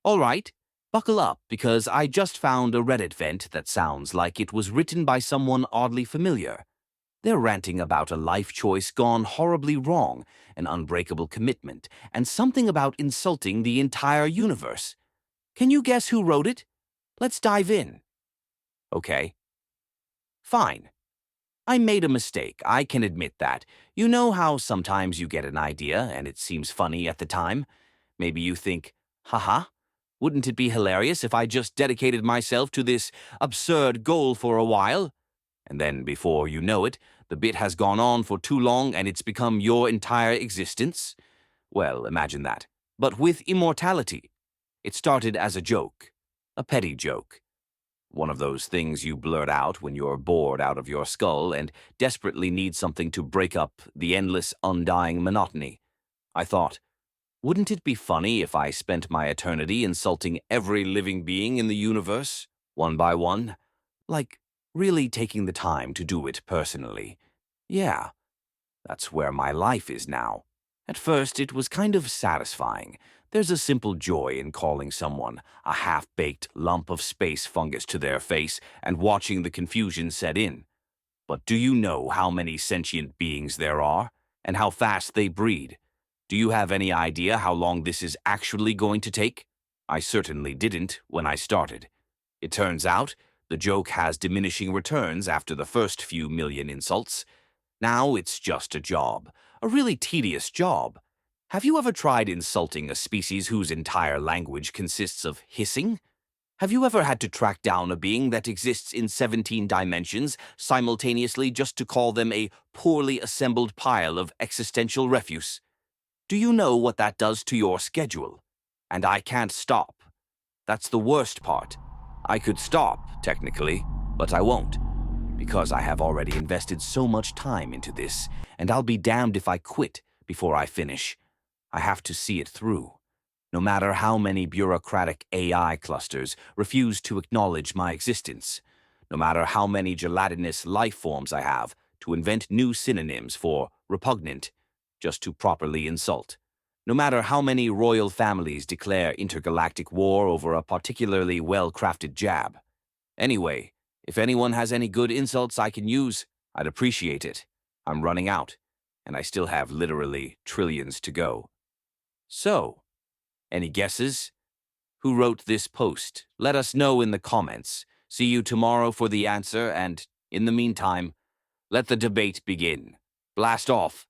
All right, buckle up because I just found a Reddit vent that sounds like it was written by someone oddly familiar. They're ranting about a life choice gone horribly wrong, an unbreakable commitment, and something about insulting the entire universe. Can you guess who wrote it? Let's dive in. Okay, fine. I made a mistake, I can admit that. You know how sometimes you get an idea and it seems funny at the time? Maybe you think, haha, wouldn't it be hilarious if I just dedicated myself to this absurd goal for a while? And then, before you know it, the bit has gone on for too long and it's become your entire existence? Well, imagine that. But with immortality. It started as a joke. A petty joke. One of those things you blurt out when you're bored out of your skull and desperately need something to break up the endless, undying monotony. I thought, wouldn't it be funny if I spent my eternity insulting every living being in the universe, one by one? Like, really taking the time to do it personally. Yeah, that's where my life is now. At first, it was kind of satisfying. There's a simple joy in calling someone a half-baked lump of space fungus to their face and watching the confusion set in. But do you know how many sentient beings there are, and how fast they breed? Do you have any idea how long this is actually going to take? I certainly didn't when I started. It turns out, the joke has diminishing returns after the first few million insults. Now it's just a job, a really tedious job. Have you ever tried insulting a species whose entire language consists of hissing? Have you ever had to track down a being that exists in 17 dimensions simultaneously just to call them a poorly assembled pile of existential refuse? Do you know what that does to your schedule? And I can't stop. That's the worst part. I could stop, technically, but I won't. Because I have already invested so much time into this, and I'll be damned if I quit before I finish. I have to see it through. No matter how many bureaucratic AI clusters refuse to acknowledge my existence, no matter how many gelatinous life forms I have to invent new synonyms for repugnant, just to properly insult, no matter how many royal families declare intergalactic war over a particularly well-crafted jab. Anyway, if anyone has any good insults I can use, I'd appreciate it. I'm running out, and I still have literally trillions to go. So, any guesses? Who wrote this post? Let us know in the comments. See you tomorrow for the answer, and in the meantime, let the debate begin. Blast off.